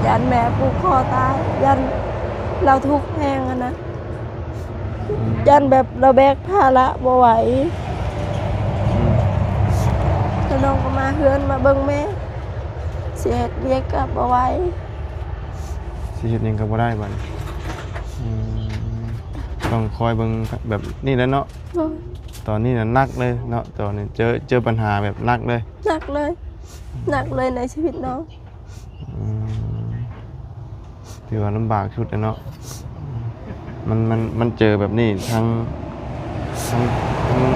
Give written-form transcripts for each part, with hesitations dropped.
ยันแม่ผูกคอตายยันเราทุกข์แห้งนะยันแบบเราแบกภาระบ่ไหวแล้วน้องก็มาเฮือนมาเบิ่งแม่เสียเรียกกับบ่ไหวสิเฮ็ดหยังก็บ่ได้บัดต้องคอยเบิ่งแบบนี้แหละเนาะตอนนี้น่ะหนักเลยเนาะตอนนี้เจอปัญหาแบบหนักเลยหนักเลยในชีวิตน้องถือว่าลำบากชุดเนาะมันเจอแบบนี้ทั้ง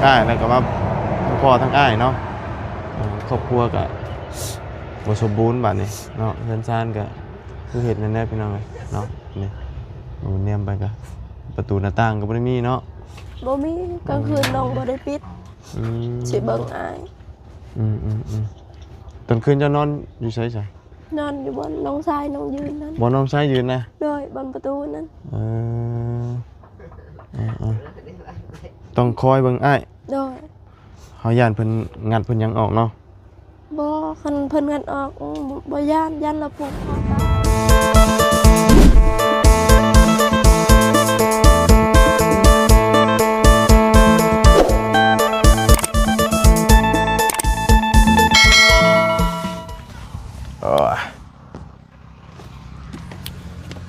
อ้ายแล้วก็ว่าทั้งพ่อทั้งอ้ายเนาะครอบครัวก็บ่สมบูรณ์บัดนี้เนาะเฮือนซ่านก็คือเฮ็ดแน่ๆพี่น้องเนาะนี่โอ้แนมไปก็ประตูหน้าต่างก็บ่ได้มีเนาะบ่มีกลางคืนน้องบ่ได้ปิดสิเบิ่งอายตอนคืนจะนอนอยู่ไสจ้ะนอนอยู่บนน้องชายน้องยืนนั่นบ่น้องชายยืนนะโดยบนประตูนั้นต้องคอยเบิ่งอ้ายโดยเฮาย่านเพิ่นงัดเพิ่นหยังออกเนาะบ่คันเพิ่นงัดออกบ่ย่านเราผูกคอตาย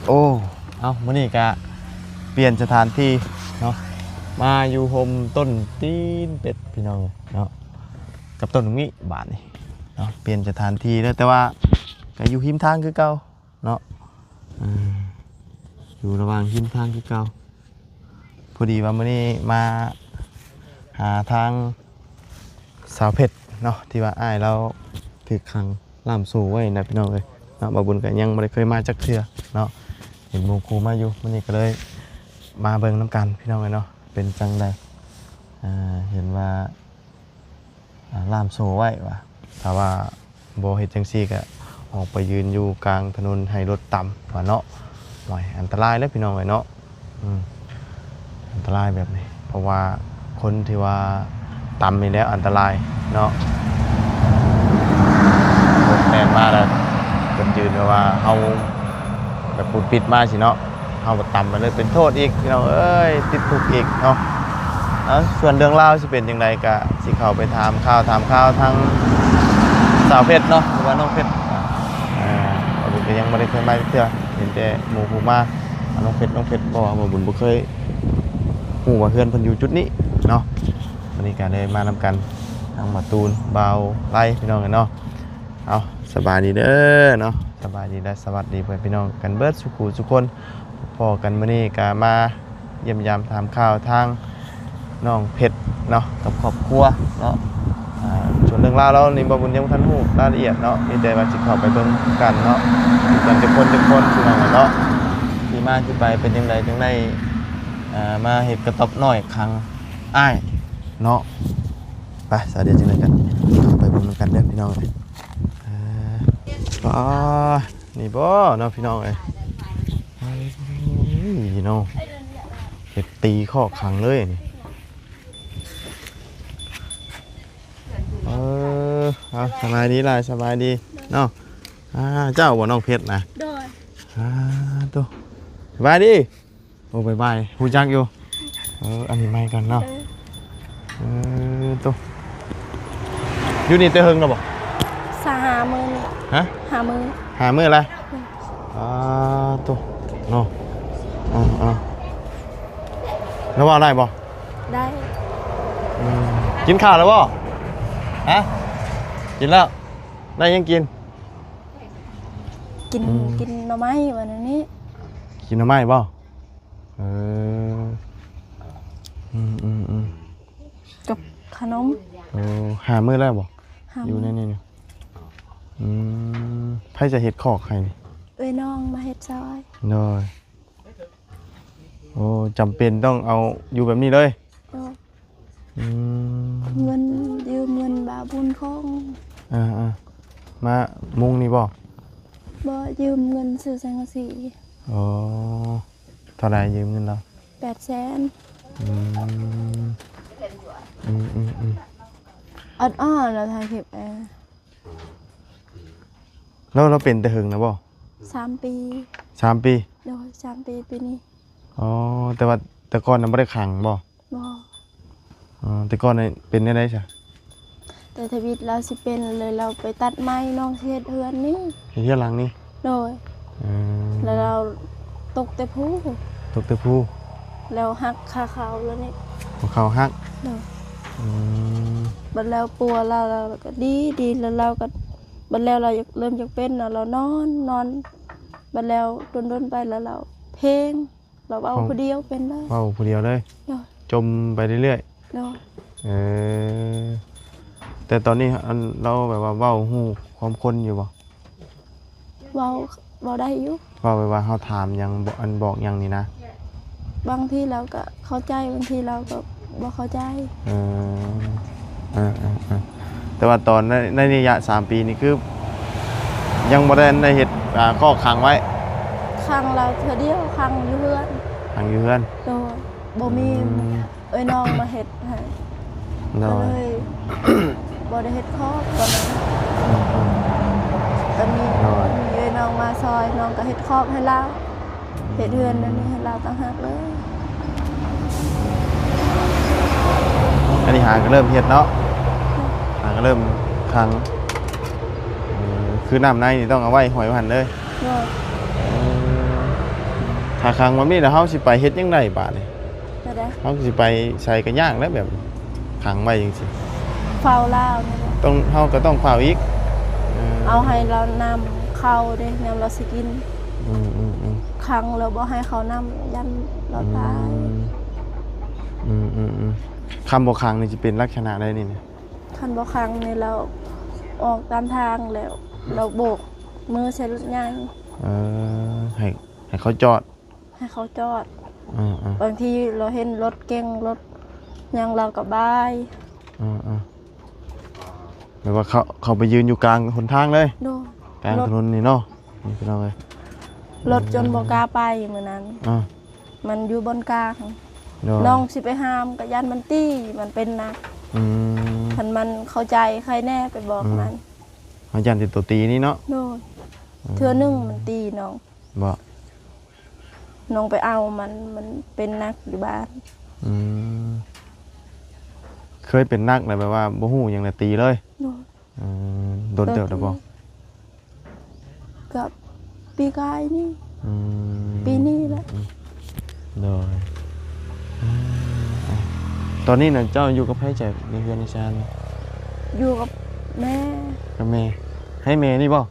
โอ้เอามื้อนี้ก็เปลี่ยนสถานที่เนาะมาอยู่โฮมต้นตีนเป็ดพี่น้องเนาะกับต้นนี้บาทนี่เนาะเปลี่ยนสถานที่แล้วแต่ว่าก็อยู่หิมทางคือเก่าเนาะอยู่ระหว่างหิมทางคือเก่าพอดีว่ามื้อนี้มาหาทางสาวเพชรเนาะที่ว่าอ้ายเราถูกขังล่ามสู่ไว้นะพี่น้องเอ้ยเนาะบ่บุญก็ยังบ่ได้เคยมาจักเทื่อเนาะเห็นหมู่ครูมาอยู่มื้อนี้ก็เลยมาเบิ่งน้ำกันพี่น้องเอ้ยเนาะเป็นจังไดเห็นว่าล่ามสู่ไว้ว่าถ้าว่าบ่เฮ็ดจังซี่ก็ออกไปยืนอยู่กลางถนนให้รถต่ำว่าเนาะหน่อยอันตรายแล้วพี่น้องเอ้ยเนาะอันตรายแบบนี้เพราะว่าคนที่ว่าต่ำนี่แล้วอันตรายเนาะแน่นมาแล้วเป็นยืนว่าเอาแบบปูดปิดมาสิเนาะเอาแบบต่ำมาเลยเป็นโทษอีกพี่น้องเอ้ยติดคุกอีกเนาะส่วนเรื่องเล่าสิเป็นยังไงก็สิเข้าไปถามข่าวทั้งสาวเพชรเนาะหรือว่าน้องเพชรบุญก็ยังไม่ได้เคยมาเที่ยวเห็นแต่หมู่มาน้องเพชรบอกว่าบุญบ่เคยหูว่าเพื่อนเพิ่นอยู่จุดนี้เนาะวันนี้ก็เลยมานำกันทางมาตูนเบาไล่พี่น้องกันเนาะเอาสบายดีเด้อเนาะสบายดีและสวัสดีเพื่อนพี่น้องกันเบิดทุกคนพอกันมื้อนี้ก็มาเยี่ยมยามถามข่าวทางน้องเพชรเนาะกับครอบครัวเนาะส่วนเรื่องราวแล้วนี่บ่บุญยังบ่ทันฮู้รายละเอียดเนาะมีแต่ว่าสิเข้าไปเบิ่งกันเนาะกันทุกคนพี่น้องเนาะที่มาที่ไปเป็นจังไดจังได๋มาเฮ็ดกระต๊อบน้อยครั้งอ้ายเนาะไปสาเดียวจังได๋กันไปเบิ่งกันเด้อพี่น้องนี่บ่เนาะพี่น้องเอ้ยพี่น้องเฮ็ดตีข้อขังเลยนี่เอาสบายดีล่ะสบายดีเนาะเจ้าบ่น้องเพชรนะโดยตัวสบายดีโอ้บายฮู้จักอยู่อันนี้ไม่กันเนาะตัวอยู่นี่เตะหึงแล้วบ่50,000ฮะ50,000อะไรตัวเนาะแล้วว่าได้บ่ได้กินข้าวแล้วบ่ฮะกินแล้วได้ยังกินหน่อไม้วันนี้กินหน่อไม้บ่กับขนมหามื้อแล้วบ่อยู่ในนี่ไผจะเฮ็ดคอกให้นี่น้องมาเฮ็ดซอยน้อยโอ้จำเป็นต้องเอาอยู่แบบนี้เลยเงินยืมเงินบาบุญของมามุงนี่บ่ยืมเงินซื้อสังกะสีเท่าไรยืมเงินเรา800,000อ่อนๆเราถ่ายคลิปแล้วเราเป็นแต่หึงนะบ่ 3 ปี 3 ปี โดย3 ปีปีนี้ อ๋อแต่ว่าแต่ก่อนนั้นบ่ได้ขังบ่ บ่ อ๋อแต่ก่อนนี่เป็นได้ไดจ้ะ แต่ทวิตเราสิเป็นเลยเราไปตัดไม้น้องเฮ็ดเฮือนนี่ เฮ็ดเรือนหลังนี่ โดย อืม แล้วเราตกแต่ผู้ ตกตะพู แล้วหักขาเขาแล้วนี่ ของเขาฮัก โดย อืม บัดแล้วปัวเราก็ดีแล้วเราก็บัดแล้วเราเริ่มจะเป็นเรานอนบัดแล้วดนไปแล้วเราเพลงเราเอาคนเดียวเป็นได้ เว้าผู้เดียวเลย โดย จมไปเรื่อย โดย ๆแต่ตอนนี้อันเราแบบว่าเว้าฮู้ความคนอยู่บ่ เว้าได้อยู่ เว้าไปว่าเฮาถามหยังบ่อันบอกหยังนี่นะ บางทีเราก็เข้าใจบางทีเราก็บ่เข้าใจ เออแต่ว่าตอนในระยะ3 ปีนี่คือ ยังบ่ได้เฮ็ดข้อขังไว้ ครั้งเราเทื่อเดียวครั้งอยู่เฮือน ขังอยู่เฮือน โดยบ่มีเอ้ยน้องมาเฮ็ดให้ น้ ก็ อย เลยบ่ได้เฮ็ดครอบตอนนั้นก็มีเอ้ยน้องมาซอยน้องก็เฮ็ดครอบให้เราเฮ็ดเฮือนนั่นนี่ให้เราต่างหากเลย อันนี้หาก็เริ่มเฮ็ดเนาะหาก็เริ่มขังคือน้ำในนี่ต้องเอาไว้หอยไว้หั่นเลย โดย ถ้าขังแบบนี้แล้วเฮาสิไปเฮ็ดจังไดบาดนี่ ก็ได้ เฮาสิไปใส่กันยากแล้วแบบขังไว้จังซี่ เฝ้าลาวนี่แหละ ต้องเฮาก็ต้องเฝ้าอีก เอาให้เรานำเข้าเด้ยามเราสิกิน อืม ครั้งเราบ่ให้เขานำยันเราตาย คำบ่ขังนี่สิเป็นลักษณะใดนี่เนี่ย คันบ่ครั้งนี่เราออกตามทางแล้ว เราโบกมือใส่รถใหญ่ ให้เขาจอด ให้เขาจอด อืม บางทีเราเห็นรถเก๋งรถหยังเราก็บาย หมายว่าเขาไปยืนอยู่กลางหนทางเลย โด กลางถนนนี่เนาะนี่พี่น้องเลย รถจนบ่กล้าไปมื้อนั้น อ่า มันอยู่บนกลาง เนาะ น้องสิไปห้ามก็ยันมันตี้มันเป็นหนัก อืม คันมันเข้าใจใครแน่ไปบอกมัน อาจารย์ติดตัวตีนี่เนาะ โดยเทื่อหนึงมันตีน้อง บ่ น้องไปเอามันเป็นนักอยู่บ้าน อืมเคยเป็นนักเลยแบบว่าบ่ฮู้หยังเลยตีเลย โดย โดนเติบได้บ่ กับปีกายนี่ อืม ปีนี้แหละ โดยตอนนี้น่ะเจ้าอยู่กับไผใจในเฮือนในชาน อยู่กับแม่ กับแม่ให้แม่นี่บ่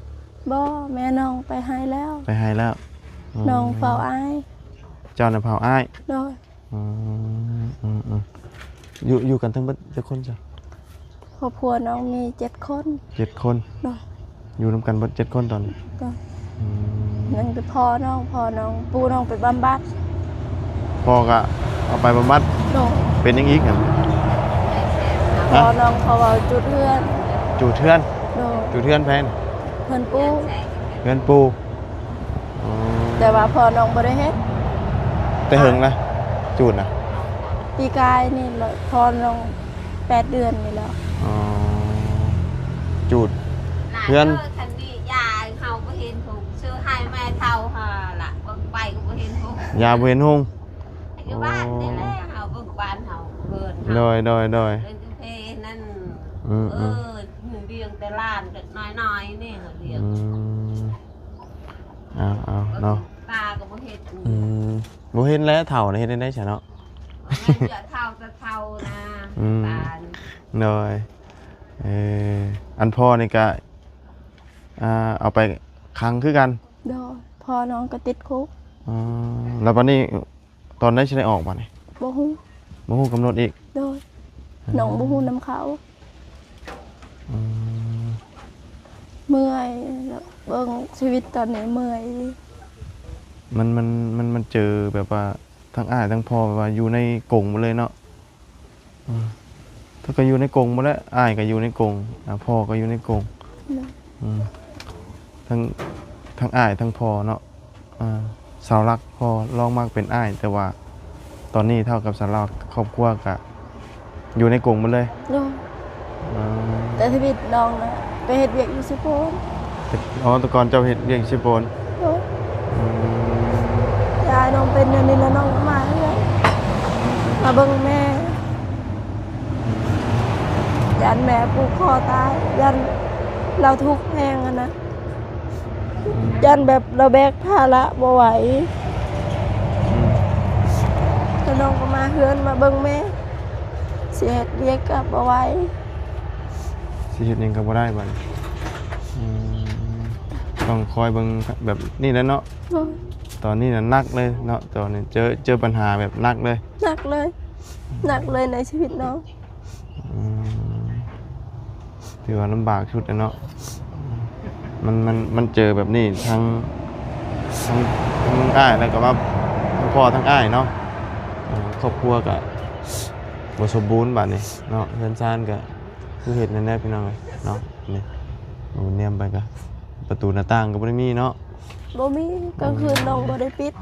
บ่แม่น้องไปให้แล้ว ไปให้แล้วม น้องเฝ้าอ้าย เจ้าน่ะเผาอ้าย โดย อยู่กันทั้งเบิดจักคนจ้ะ ครอบครัวน้องมี7 คน 7 คน โดย อยู่นำกันเบิด7 คนตอนนี้ ก็ อืม นั่นคือพ่อน้องปูน้องไปบำบัด พ่อก็เอาไปบำบัด โดย เป็นยังอีกอ่ะ พ่อน้องเขาเอาจุดเพื่อน จูดเทือน โดย จูดเทือนแพน เพิ่นปู เทือนปูอ๋อ แต่ว่าพ่อน้องบ่ได้เฮ็ด แต่หึงนะจูดนะ ปีกายนี่แหละพ่อน้อง8 เดือนนี่แล้ว อ๋อจูดเทือน คันนี้ยาเฮาบ่เห็นถูกซื้อให้แม่เฒ่าหาล่ะเบิ่งไปก็บ่เห็นถูก ยาเวนหง อยู่บ้านนี่แหละเฮาเบิ่งบ้านเฮาเพิ่น โดย เล่นเพนั่น อืม เลี้ยงแต่หล้านเด็กน้อยๆนี่เลี้ยง เอาเนาะ ตาก็บ่เฮ็ด บ่เห็นแล้วเฒ่านี่เฮ็ดได้ใช่เนาะ เหลือเฒ่าจะเฒ่านะตา โดยอันพ่อนี่ก็เอาไปค้างคือกัน โดยพ่อน้องก็ติดคุก แล้ววันนี้ตอนได้สิได้ออกบ่นี่ บ่ฮู้ บ่ฮู้กำหนดอีก โดยน้องบ่ฮู้นํเขาเมื่อยแล้วเบิ่งชีวิตตอนนี้เมื่อย มันเจอแบบว่าทั้งอ้ายทั้งพ่อแบบว่าอยู่ในกรงหมดเลยเนาะถ้าก็อยู่ในกรงหมดแล้วอ้ายก็อยู่ในกรงพ่อก็อยู่ในกรง เนาะ ทั้งอ้ายทั้งพ่อเนาะสาวรักพ่อลองมากเป็นอ้ายแต่ว่าตอนนี้เท่ากับสาวรักครอบครัวก็อยู่ในกรงหมดเลย โดยแต่ชีวิตน้องนะไปเฮ็ดเวียกอยู่สิโพน แต่ก่อนเจ้าเฮ็ดเลี้ยงชิโปน โดย ยายน้องเป็นอย่างนี้แล้วน้องก็มาเลยมาเบิ่งแม่ยันแม่ผูกคอตายยันเราทุกข์แพงอะนะยันแบบเราแบกภาระบ่ไหวแล้วน้องก็มาเฮือนมาเบิ่งแม่เสียเรียกกับบ่ไหว สิเฮ็ดหยังก็บ่ได้บัดนี้ต้องคอยเบิ่งแบบนี้แหล้วเนาะตอนนี้น่ะหนักเลยเนาะตอนนี้เจอปัญหาแบบหนักเลย หนักเลยในชีวิตน้อง ถือว่าลำบากชุดนะเนาะมันเจอแบบนี้ทั้งอ้ายแล้วก็ว่าทั้งพ่อทั้งอ้ายเนาะครอบครัวก็บ่สมบูรณ์บัดนี้เนาะเรือนซ่านก็คือเฮ็ดนั่นแหละพี่น้องเอ้ยเนาะนี่โอ้แนมไปก็ประตูหน้าต่างก็บ่ได้มีเนาะ บ่มีกลางคืนน้องบ่ได้ปิด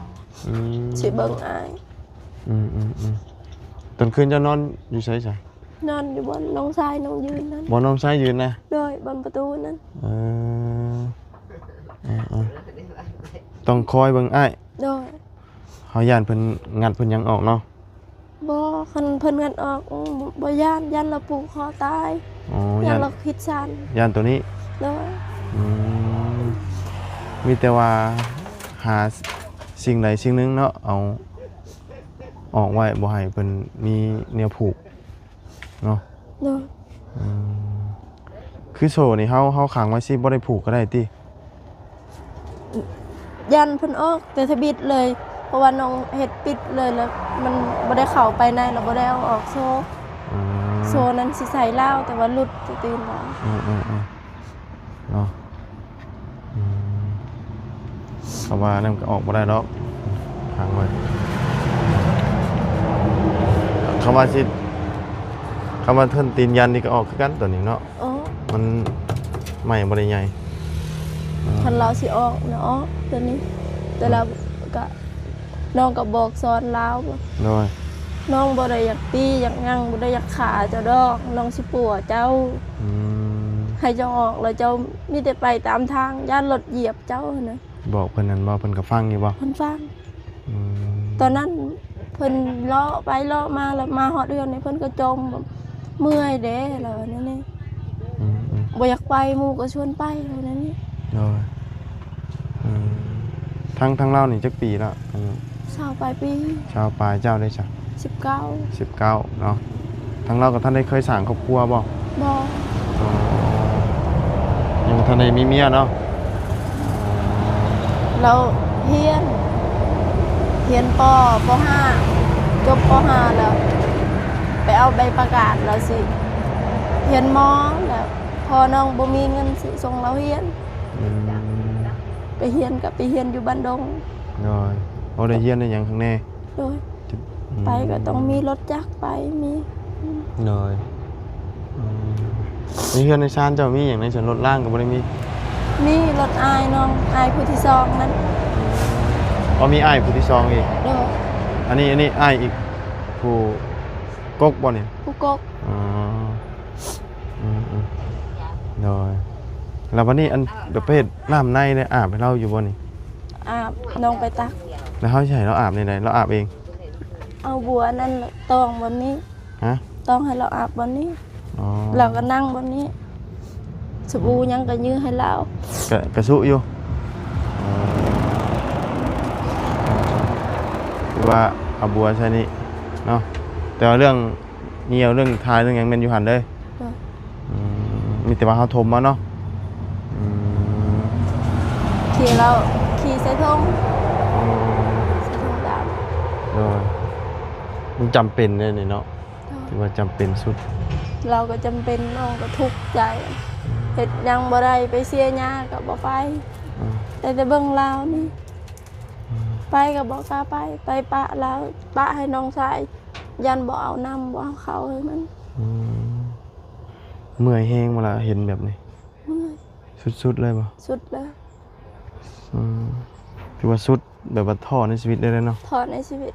สิเบิ่งอาย ตอนคืนเจะนอนอยู่ไสจ้ะ นอนอยู่บนน้องชายน้องยืนนั้น บ่นอนซ้ายยืนนะ โดยบนประตูนั้น เออต้องคอยเบิ่งอ้าย โดย เฮาย่านเพิ่นงัดเพิ่นหยังออกเนาะ บ่คันเพิ่นกันออกบ่ย่านยันเราผูกคอตาย อ๋อ ยั ย่าน น เราคิดสั้น ย่านตัวนี้ โดย มีแต่ว่าหาสิ่งใดสิ่งหนึงเนาะเอาออกไว้บ่ให้เพิ่นมีแนวผูกเนาะ โดย คือโซ่นี่เฮาขังไว้สิบ่ได้ผูกก็ได้ติ ยันเพิ่นออกแต่ทบิดเลย เพราะว่าน้องเฮ็ดปิดเลยแล้วมันบ่ได้เข้าไปในแล้วบ่ได้เอาออกโซ่นั้นสิใส่ลาวแต่ว่าหลุดจะตื่นแล้ว เนาะเพราะว่านั่นก็ออกบ่ได้ดอกขังไว้คำว่าเทินตีนยันนี่ก็ออกคือกันตัวนี้เนาะ อ๋อ มันใหม่บ่ได้ใหญ่ คันเราสิออกเนาะตัวนี้แต่เราก็น้องก็บอกสอนลาว โดย น้องบ่ได้อยากตีอยากงังบ่ได้อยากขาเจ้าดอกน้องสิปัวเจ้าให้เจ้าออกแล้วเจ้ามีแต่ไปตามทางย่านรถเหยียบเจ้านะ บอกเพิ่นนั่นบ่เพิ่นก็ฟังอยู่บ่ เพิ่นฟัง อืม ตอนนั้นเพิ่นเลาะไปเลาะมาแล้วมาฮอดเรือนนี่เพิ่นก็จมแบบเมื่อยเด้แล้วนั่นนี่บ่อยากไปหมู่ก็ชวนไปแล้วนั่นนี่ โดยทั้งเรานี่จักปีแล้ว ชาวปลายปี ชาวปลายเจ้าได้จ้ะ 19 19เนาะทั้งเรากับท่านได้เคยสร้างครอบครัวบ่ บ่ ยังท่านได้มีเมียเนาะ เราเรียนป .5 จบป .5 แล้วไปเอาใบประกาศแล้วสิเรียนมอแล้วพอน้องบ่มีเงินสิส่งเราเรียนไปเรียนกับไปเรียนอยู่บ้านดง โดยบ่ได้เรียนได้หยังข้างใน โดยไปก็ต้องมีรถจักรไปมี โดยในเฮือนในชานเจ้ามีหยังในสวนรถล่างก็บ่ได้มี มีรถอายน้องอายผู้ที่สองนั้น อ๋อมีอ้ายผู้ที่สองอีก โดย อันนี้อ้ายอีกผู้กกบ่นี่ ผู้กก อ๋อโดยแล้ววันนี้อันประเภทน้ำในเนี่ยอาบให้เราอยู่บ่นี่ อาบน้องไปตัก แล้วเขาสิให้เราอาบในใดเราอาบเอง เอาบัวนั่นตองบนนี้ ฮะ ต้องให้เราอาบบนนี้ อ๋อ เราก็นั่งบนนี้สบู่ยังก็ยื้อให้เรา กระสุอยู่คือว่าเอาบัวใช่นี่เนาะแต่ว่าเรื่องเงียวเรื่องทายเรื่องหยังแม่นอยู่หั่นเด้อมีแต่ว่าเขาถมมาเนาะ ขี่เราขี่ใส่ทงใส่ทงด โดยมันจำเป็นเลยนี่เนาะ ำ ถือว่าจำเป็นสุด เราก็จำเป็นน้องก็ทุกข์ใจเฮ็ดหยังบ่ได้ไปเสียหญ้าก็บ่ไปแต่เบิ่งลาวนี่ไปก็บ่กล้าไปปะลาวปะให้น้องชายยันบ่เอาน้ำบ่เอาเขาให้มัน เมื่อยแห้งมาละเห็นแบบนี้ เมื่อย สุดๆเลยป่ะ สุดแล้ว ถือว่าสุดแบบว่าท่อในชีวิตได้เลยเนาะ ถอดในชีวิต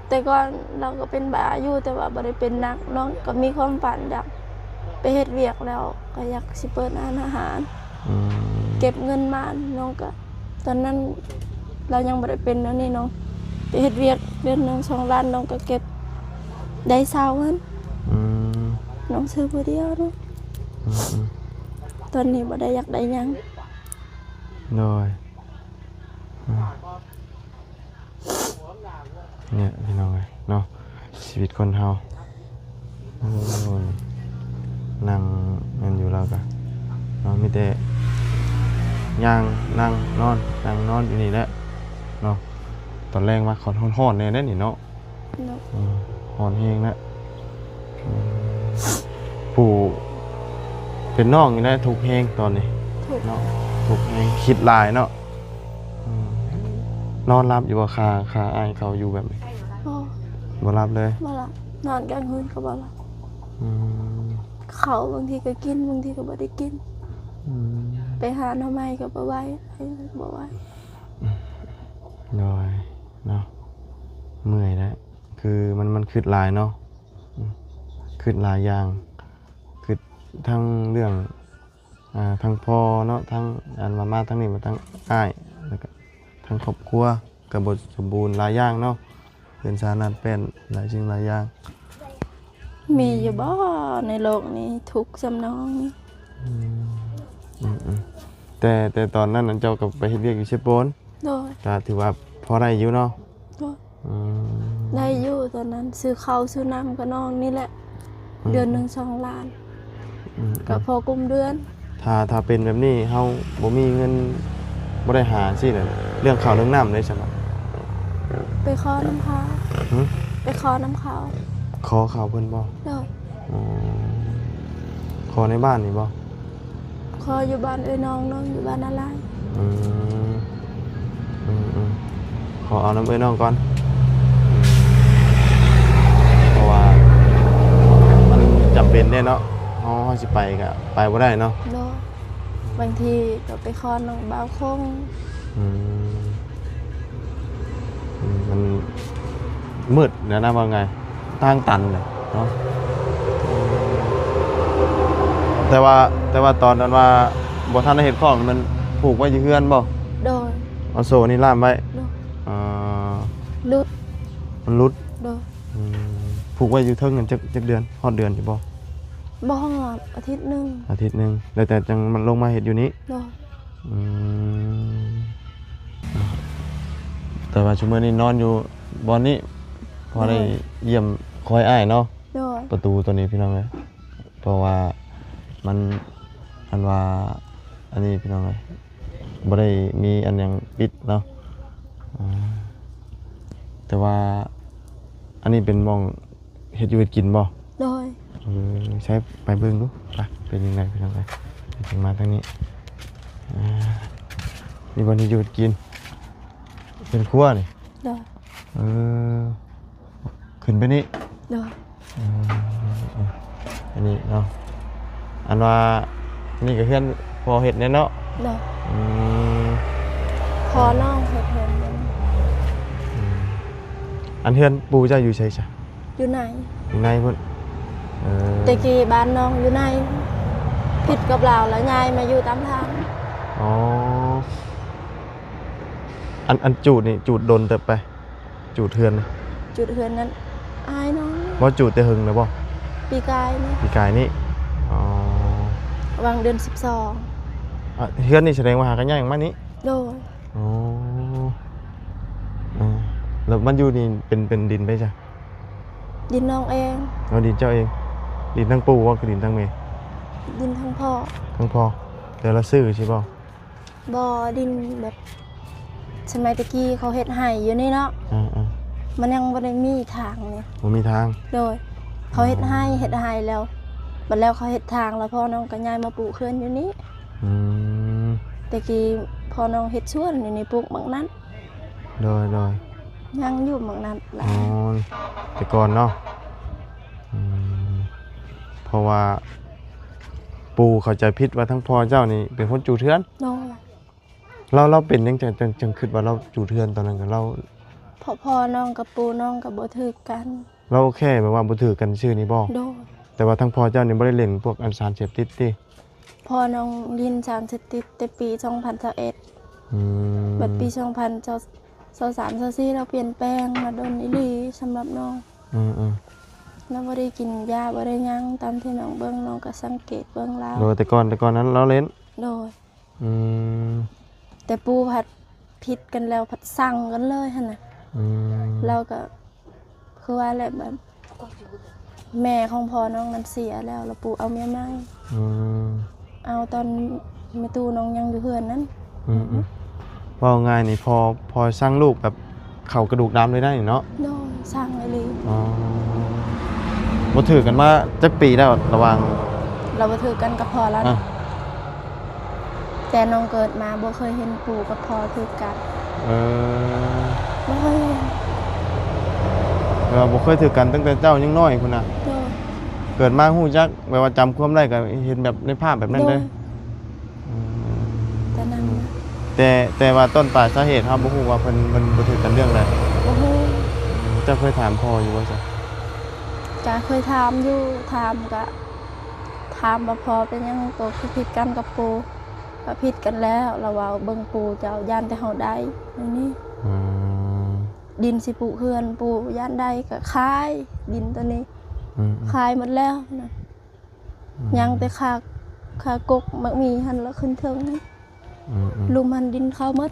แต่ก่อนเราก็เป็นบ้าอยู่แต่ว่าบ่ได้เป็นหนักน้องก็มีความฝันอยากไปเฮ็ดเวียกแล้วก็อยากสิเปิดร้านอาหาร เก็บเงินมาน้องก็ ตอนนั้นเรายังบ่ได้เป็นแล้วนี่น้องไปเฮ็ดเวียกเดือนหนึง2 ล้านน้องก็เก็บได้20เงิน อืม น้องซื้อผู้เดียวเนาะ อืมอืม ตอนนี้บ่ได้อยากได้หยัง โดยเนี่ยพี่น้องเลยเนาะชีวิตคนเฮาโอ้ยนั่งมันอยู่แล้วกันเนาะมีแต่ย่างนั่งนอนนั่งนอนอยู่นี่แหละเนาะตอนแรกมาขอฮ้อนๆเนี่ยนี่เนาะ เนาะ ฮ้อนเฮงนะปู่เป็นน้องอยู่ได้ทุกเพลงตอนนี้ ถูก เนาะทุกเพลงคิดหลายเนาะนอนรับอยู่บ่คาอ้ายเขาอยู่แบบนี้ บ่ บ่รับเลย บ่ละนอนกลางคืนก็บ่ละ อืม เขาบางทีก็กินบางทีก็บ่ได้กิน อืม ไปหาหน่อไม้ก็บ่ไหวให้บ่ไหว โดยเนาะเมื่อยแล้วคือมันคิดหลายเนาะคิดหลายอย่างคิดทั้งเรื่องทั้งพ่อเนาะทั้งอันมาทั้งนี้มาทั้งอ้ายแล้วก็ทั้งครอบครัวกับบทสมบูรณ์หลายอย่างเนาะเป็นสานัดเป็นหลายสิ่งหลายอย่าง มีอยู่บ่ในโลกนี้ทุกข์จำน้องนี่ แต่ตอนนั้นนั้นเจ้ากับไปเฮ็ดเวียกอยู่เชฟโปน โดย ก็ถือว่าพอได้อยู่เนาะ โดย อืม ได้อยู่ตอนนั้นซื้อข้าวซื้อน้ำกับน้องนี่แหละ เดือนหนึง2 ล้าน อืม ก็พอกุมเดือน ถ้าเป็นแบบนี้เฮาบ่มีเงินบ่ได้หาสิเนี่ยเรื่องข้าวเรื่องน้ำได้ใช่ไหม ไปขอน้ำเขา หึ ไปขอน้ำเขา ขอข้าวเพิ่นบ่ โดย อ๋อขอในบ้านนี่บ่ ขออยู่บ้านเอ้ยน้องอยู่บ้านอะไร อืมขอเอาน้ำเอ้ยน้องก่อนเพราะว่ามันจำเป็นแน่เนาะเฮาสิไปก็ไปบ่ได้เนาะ โดยบางทีก็ไปขอน้องบ่าวคง อืมมันมืดนะว่าไงทางตันเลยเนาะแต่ว่าตอนนั้นว่าบ่ทันได้เห็นของมันผูกไว้อยู่เฮือนบ่ โดย เอาโซ่นี่ล่ามไว้ โดย อ่า ลุด มันรุด โดย ผูกไว้อยู่เทิงกันจักเดือนฮอดเดือนอยู่บ่ บ่ฮอดอาทิตย์หนึง อาทิตย์หนึงแล้วแต่จังมันลงมาเฮ็ดอยู่นี้ โดย อืมแต่ว่าชั่วโมงนี้นอนอยู่บ่อนนี้พอได้เยี่ยมคอยอ้ายเนาะ โดย ประตูตัวนี้พี่น้องเลยเพราะว่ามันอันว่าอันนี้พี่น้องเลยบ่ได้มีอันยังปิดเนาะแต่ว่าอันนี้เป็นหมองเฮ็ดอยู่เฮ็ดกินบ่ โดย ใช้ไปเบิ่งดูไปเป็นยังไงพี่น้องเลยถึงมาทางนี้นี่บ่นี่อยู่เฮ็ดกินเป็นครัวนี่ โดย ขึ้นไปนี่ โดย อันนี้เนาะอันว่านี่ก็เพื่อนพอเห็ดเนี่ยเนาะ โดย อืม พอน้องเฮ็ดเพิ่นเบิ่ง อันเพื่อนปูเจ้าอยู่ใช่จ้ะ อยู่ไหน อยู่ในพุ่น แต่กี้บ้านน้องอยู่ไหนผิดกับเราแล้วยายมาอยู่ตามทาง อ๋ออันจูดนี่จูดดนแต่ไป จูดเทือนนี่ จุดเฮือนนั้นอายน้อง บ่จูดแต่หึงนะบ่ ปีกายนี่ ปีกายนี่อ๋อ วางเดือน12 เทือนนี่แสดงว่าหากันยากมานี้ โดย อ๋อแล้วมันอยู่นี่เป็นดินไปจ้ะ ดินน้องเอง เอาดินเจ้าเองดินทั้งปูว่าคือดินทั้งเมย์ ดินทั้งพ่อ ทั้งพอแต่ละซื้อใช่ป่ะ บ่ดินแบบสมัยตะกี้เขาเฮ็ดให้อยู่นี่เนาะ มันยังบ่ได้มีทางนี่ มันมีทาง โดยเขาเฮ็ดให้แล้วบัดแล้วเขาเฮ็ดทางแล้วพ่อน้องก็ย้ายมาปลูกเฮือนอยู่นี่ อืม ตะกี้พ่อน้องเฮ็ดสวนอยู่นี่ปลูกบางนั้น โดย ยังอยู่บางนั้นหลา อ๋อย แต่ก่อนเนาะเพราะว่าปูเขาใจพิษว่าทั้งพ่อเจ้านี่เป็นคนจูเทือน โดย เราเป็นยังจังคิดว่าเราจูเทือนตอนนั้นกับเรา พ่อน้องกับปู่น้องก็บ่ถูกกัน เราแค่แบบว่าบ่ถือกันชื่อนี้บ่ โดย แต่ว่าทั้งพ่อเจ้านี่บ่ได้เล่นพวกอันสารเสพติดติ พ่อน้องดินสารเสพติดแต่ปี2021 อืม บัดปี2023-24เราเปลี่ยนแปลงมาโดนอีหลีสำหรับน้อง อืม เราบ่ได้กินยาบ่ได้หยังตามที่น้องเบิ่งน้องก็สังเกตเบิ่งแล้ว โดยแต่ก่อนนั้นเราเล่น โดย อืม แต่ปู่ผัดผิดกันแล้วผัดสั่งกันเลยหั่นน่ะ อืม เราก็คือว่าแหละแบบแม่ของพ่อน้องนั้นเสียแล้วปู่เอาเมียใหม่ อืม เอาตอนแม่ตู้น้องยังอยู่เฮือนนั้น อืมว่าง่ายนี่พอสร้างลูกแบบเข่ากระดูกดำเลยได้เนาะ โดยสั่งเลย อ๋อบ่ถือกันมาจักปีแล้วระวัง เราบ่ถือกันกับพ่อแล้ว อ่ะ นะแต่น้องเกิดมาบ่เคยเห็นปู่กับพ่อถือกัน เออ บ่เคยเห็น เราบ่เคยถือกันตั้งแต่เจ้ายังน้อยพุ่นน่ะ โดย เกิดมาฮู้จักแบบว่าจำความได้ก็เห็นแบบในภาพแบบนั้นเลย แต่นั้นนะ แต่ว่าต้นปลายสาเหตุครับบ่ฮู้ว่าเพิ่นบ่ถือกันเรื่องใด บ่ฮู้ เจ้าเคยถามพ่ออยู่บ่ซะ ก็เคยถามอยู่ถามก็ถามว่าพ่อเป็นหยังตัวคือผิดกันกับปู่ก็ผิดกันแล้วเราว่าเบิ่งปู่เจ้าย่านแต่เฮาได้อันนี้ อืม ดินสิปลูกเฮือนปลูกย่านใดก็ขายดินตัวนี้ อืม ขายหมดแล้วนะยังแต่ค่ากกมักมีหันแล้วขึ้นเทิงนี่ อืม ลุมหันดินเข้าหมด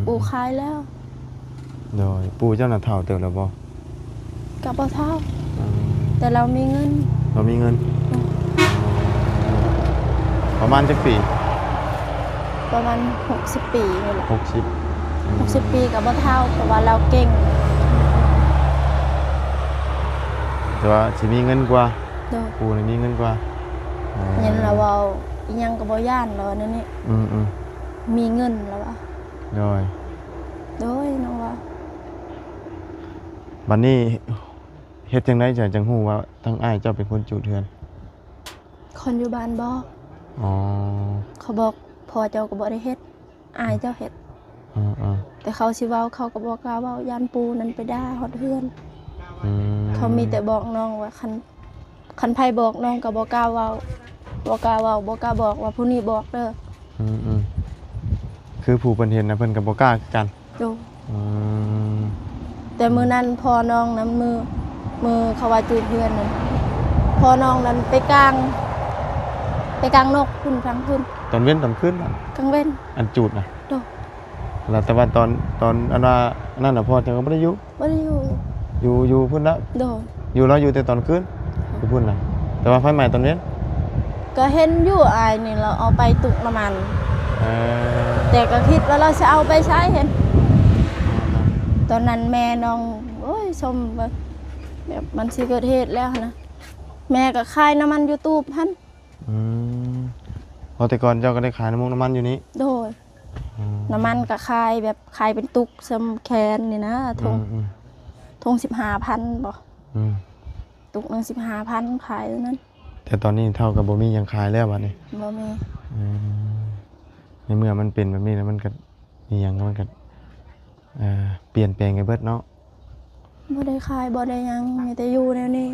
ปลูกขายแล้ว โดยปู่เจ้าน่ะเฒ่าเติบแล้วบ่ กับบ่เท่าแต่เรามีเงิน เรามีเงินประมาณจักปี ประมาณ60 ปีนี่แหละ 60 60 ปีกับบ่เท่าเพราะว่าเราเก่ง แต่ว่าสิมีเงินกว่า โดย ปู่นี่มีเงินกว่า เห็นเราเว้าอีหยังก็บ่ย่านเรานั่นนี่ อืม มีเงินแล้วว่า โดย โดยน้องว่า บัดนี้เฮ็ดจังได๋จังฮู้ว่าทั้งอ้ายเจ้าเป็นคนจุดเทือน คนอยู่บ้านบอก อ๋อ เขาบอกพ่อเจ้าก็บ่ได้เฮ็ดอายเจ้าเฮ็ด อ่า แต่เขาสิเว้าเขาก็บ่กล้าเว้าย่านปูนั้นไปด่าฮอดเฮือน อืม เขามีแต่บอกน้องว่าคันไผบอกน้องก็บ่กล้าเว้าบ่กล้าเว้าบ่กล้าบอกว่าผู้นี้บอกเด้อ อืมคือผู้เพิ่นเห็นนะเพิ่นก็บ่กล้าคือกัน ดู อืม แต่มื้อนั้นพอน้องนั้นมือเขาว่าจูดเฮือนนั่นพอน้องนั้นไปกลางนกพุ่นฟังพุ่น ตอนเว้นตอนคืนน่ะ กลางเว้น อันจูดน่ะ ดู แล้วแต่ว่าตอนอันว่านั่นน่ะพ่อเจ้าก็บ่ได้อยู่ บ่ได้อยู่ อยู่พุ่นละ ดู อยู่แล้วอยู่แต่ตอนคืนอยู่พุ่นน่ะแต่ว่าไฟไหม้ตอนเว้น ก็เห็นอยู่อายนี่เราเอาไปตุกน้ำมัน เออ แต่ก็คิดว่าเราจะเอาไปใช้เห็น ตอนนั้นแม่น้องโอ้ยชมว่าแบบมันสิเกิดเหตุแล้วนะแม่ก็ขายน้ำมันยูทูบพัน อืมพอแต่ก่อนเจ้าก็ได้ขายน้ำมันอยู่นี้ โดยน้ำมันก็ขายแบบขายเป็นตุกซ้ำแคนนี่นะทง15,000บ่ อืม ตุกหนึง15,000ขายเท่านั้น แต่ตอนนี้เท่ากับบ่มีหยังขายแล้วบัดนี้ บ่มี ในเมื่อมันเป็นแบบนี้แล้วมันก็มีหยังมันก็เปลี่ยนแปลงกันเบิดเนาะ บ่ได้ขายบ่ได้หยังมีแต่อยู่แนวนี้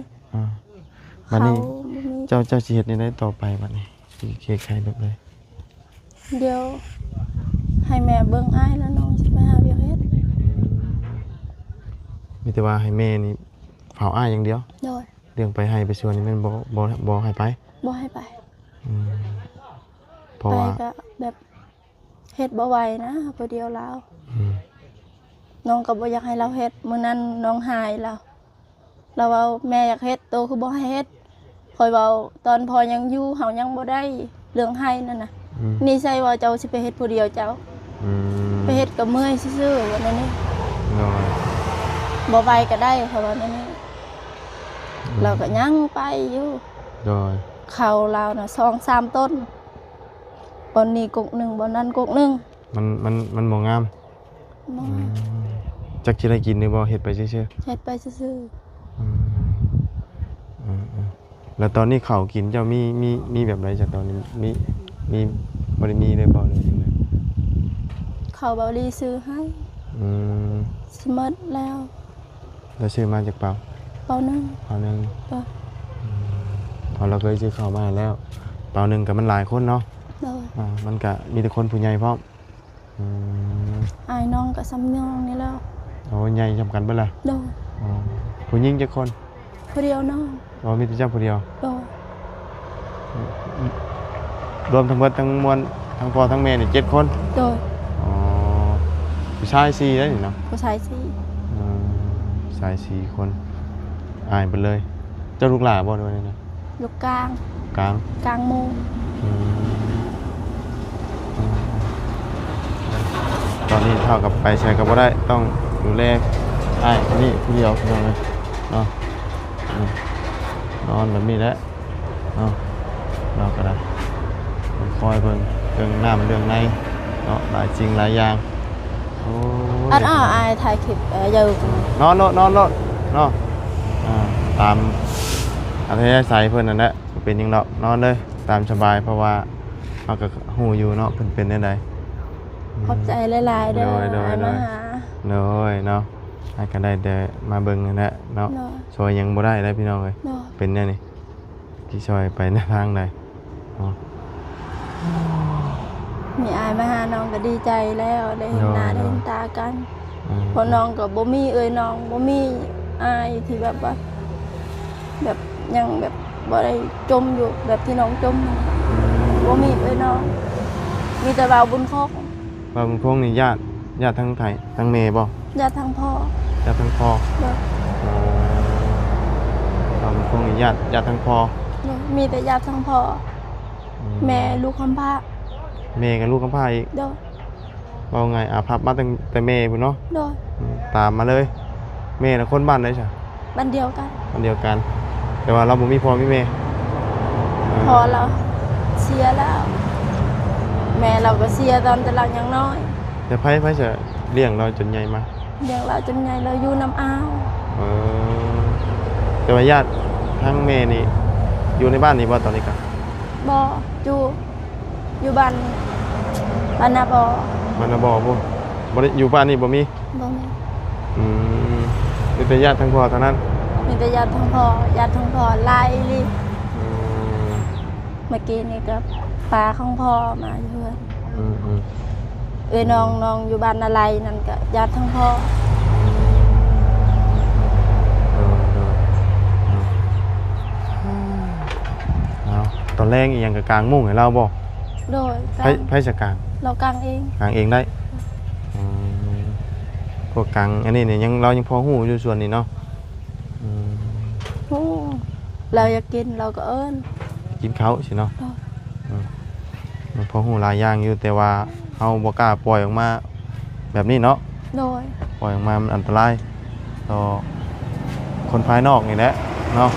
บัด เขา นี้ บ่มี เจ้าสิเฮ็ดในใดต่อไปบัดนี้สิเค้กขายแบบใด เดี๋ยวให้แม่เบิ่งอ้ายแล้วน้องสิไปหาเวียกเฮ็ด มีแต่ว่าให้แม่นี่เฝ้าอ้ายอย่างเดียว โดย เรื่องไปให้ไปชวนนี่แม่นบ่ให้ไป บ่ให้ไป เพราะ ไป ว่า ก็แบบเฮ็ดบ่ไหวนะผู้เดียวแล้ว อืม น้องก็บ่อยากให้เราเฮ็ดมื้อนั้นน้องหายแล้วเราเว้าแม่อยากเฮ็ดโตคือบ่ให้เฮ็ดคอยเว้าตอนพอยังอยู่เฮายังบ่ได้เรื่องให้นั่นน่ะนี่ใช่ว่าเจ้าสิไปเฮ็ดผู้เดียวเจ้า ไปเฮ็ดก็เมื่อยซื่อๆว่านั่นนี่ น้อย บ่ไปก็ได้เพราะว่านั่นนี่เราก็ยังไปอยู่ โดย เขาเราน่ะ2-3ต้นบนนี้กกหนึงบนนั้นกกหนึง มันบ่งาม บ่ จักสิได้กินหรือบ่เฮ็ดไปซื่อ เฮ็ดไปซื่อ ๆแล้วตอนนี้ข้าวกินเจ้ามีแบบใดจากตอนนี้มีบ่ได้มีเลยบ่เลยจังได๋ ๆเขาเบาลีซื้อให้สิหมดแล้ว แล้วซื้อมาจากเปล่า เปล่านึง เปล่านึง ก็ พอเราเคยซื้อข้าวมาแล้วเปล่านึงก็มันหลายคนเนาะ โดย มันก็มีแต่คนผู้ใหญ่พร้อม อืม อายน้องก็ซ้ำน้องนี่แล้ว โอ้ใหญ่จำกันเบ่ล่ะ โดย อ๋อผู้หญิงจักคน ผู้เดียวน้อง อ๋อมีแต่เจ้าผู้เดียว โดย รวมทั้งหมดทั้งมวลทั้งพ่อทั้งแม่นี่7คน โดย อ๋อผู้ชาย4ได้นี่เนาะ ผู้ชายสี่ อืมผู้ชาย4คนอายไปเลย เจ้าลูกหลานบ่ด้วยนะ ลูกกลาง กลาง กลางหมู่ อืมอืมตอนนี้เท่ากับไปใช้กับบ่ได้ต้องดูแลอ้ายคนนี้ผู้เดียวพี่น้องเลยเนาะอืมนอนแบบนี้แหละเนาะเราก็ได้คอยเบิ่งเรื่องน้ำเรื่องในเนาะหลายจริงหลายอย่างโอ้ย อันอายถ่ายคลิปอยู่ นอนโลดนอนโลดเนาะตามอัธยาศัยเพิ่นนั่นแหละบ่เป็นหยังดอกนอนเลยตามสบายเพราะว่าเราก็ฮู้อยู่เนาะเพิ่นเป็นจังได ขอบใจหลายๆเด้อ โดย อายมาหา น้อยเนาะให้ก็ได้แต่มาเบิ่งนั่นแหละเนาะ เนาะ ช่วยหยังบ่ได้แล้วพี่น้องเอ้ย เนาะ เป็นแน่นี่ที่ช่วยไปในทางใดเนาะ มีอายมาหาน้องก็ดีใจแล้วได้เห็นหน้า เนาะ ได้เห็นตากัน อืม เพราะน้องก็บ่มีน้องบ่มีอายที่แบบว่า แบบยังแบบบ่ได้จมอยู่แบบที่น้องจมบ่มีน้อง มีแต่บ่าวบุญครอบ ว่ามันคงนี่ญาติทั้งไทยทั้งเมย์บ่ ญาติทางพ่อ ญาติทั้งพ่อ เนาะ อ๋อว่ามันคงนี่ญาติทั้งพ่อ เนาะมีแต่ญาติทางพ่อ อื แม่ลูกคำพร้า เมย์กับลูกกำพร้าอีก เด้อ ว่าไงอาภัพมาตั้งแต่เมย์พุ่นเนาะ เด้อ ตามมาเลยเมย์น่ะคนบ้านไหนจ้ะ บ้านเดียวกัน คนเดียวกัน แต่ว่าเราบ่มีพ่อมีแม่ พอเราเสียแล้ว แม่เราก็เสียตอนแต่เรายังน้อย แต่ไผจะเลี้ยงเราจนใหญ่มา เลี้ยงเราจนใหญ่เราอยู่น้ำอ้าว เออแต่ว่าญาติทั้งแม่นี่อยู่ในบ้านนี่บ่ตอนนี้ก็ บ่อยู่บ้านนาบ่ มันน่ะบ่พุ่นบ่ได้อยู่บ้านนี่บ่มี บ่มี อืมมีแต่ญาติทั้งพ่อเท่านั้น มีแต่ญาติทางพ่อญาติทางพ่อหลายอีหลี อืม เมื่อกี้นี่ก็ปลาของพ่อมาอยู่เพื่อน อืมอืม น้องอยู่บ้านอะไรนั่นก็ญาติทางพ่อ เอาตอนแรกอีหยังก็กลางมุ้งให้เราบ่ โดย ไผจะกลาง เรากางเอง กลางเองได้อืมพวกกลางอันนี้เนี่ยเรายังพอฮู้อยู่ส่วนนี้เนาะอืม โอ้เราอยากกินเราก็เอิ้น กินข้าวสิเนาะ โดย มันพอหูหลายอย่างอยู่แต่ว่าเอาบ่กล้าปล่อยออกมาแบบนี้เนาะ โดย ปล่อยออกมามันอันตรายต่อคนภายนอกนี่แหละเนาะ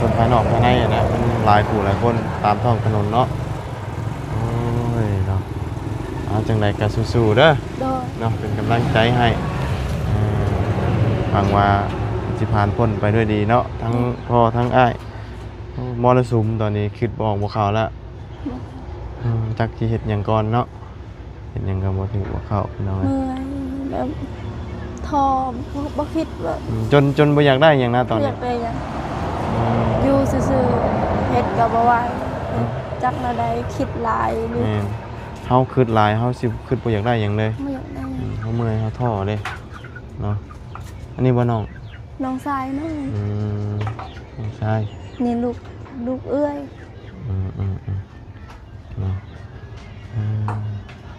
คนภายนอกภายในนี่แหละมันหลายผู้หลายคนตามท้องถนนเนาะโอ้ยเนาะเอาจังไดก็สู้ๆเด้อ โดย เนาะเป็นกำลังใจให้ฟังว่าสิผ่านพ้นไปด้วยดีเนาะทั้งพ่อทั้งอ้ายมรสุมตอนนี้คิดบ่ออกบ่เข้าแล้วจักสิเฮ็ดหยังก่อนเนาะเฮ็ดหยังก็บ่ถึงบ่เข้าพี่น้องเอ้ย เมื่อยแบบทอบ่คิดว่า จนบ่อยากได้หยังนะตอน อ นี้ ยากได้หยังอยู่ซื่อๆเฮ็ดก็บ่ไหวจักมาได้คิดหลายหรือ แม่นเฮาคิดหลายเฮาสิคิดบ่อยากได้หยังเลย ไม่อยากได้หยัง เฮาเมื่อยเฮาท้อเด้เนาะอันนี้บ่น้อง น้องชายน้อง อืมใช่ นี่ลูกเอื้อย เนาะ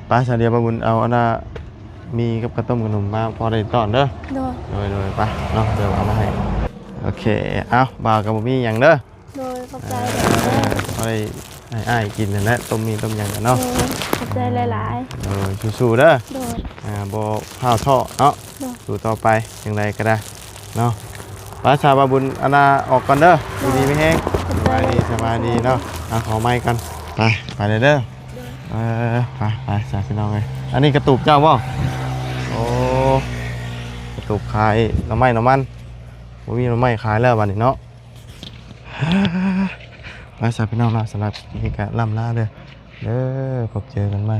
ป้าชาเดียวป้าบุญเอาอันน่ะมีกับข้าวต้มขนมมาพอได้ตอนเด้อ โดย โดยป้าเนาะเดี๋ยวเอามาให้โอเคเอาบ่าวกับบ่มีหยังเด้อ โดยขอบใจ เอาได้ให้อ้ายกินนั่นแหละต้มมีต้มหยังกันเนาะ ขอบใจหลาย สู้ๆเด้อ ๆโดย บ่พร้าวท้อเนาะ โดย สู้ต่อไปจังไดก็ได้เนาะป้าชาบาบุญอันน่ะออกก่อนเด้อดีๆไม่แห้งสบายดีเนาะเอาขอไม้กันไปเลยเด้อไปสาพี่น้องเลยอันนี้กระตูบเจ้าบ่โอ้กระตูบขายหน่อไม้หน่อมันบ่มีหน่อไม้ขายแล้วบัดนี้เนาะไปสาพี่น้องเนาะสำหรับนี่ก็ล่ำลาเด้อพบเจอกันใหม่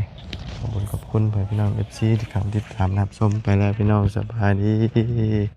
ขอบคุณเพื่อนพี่น้อง FC ที่เข้าติดตามรับชมไปแล้วพี่น้องสบายดี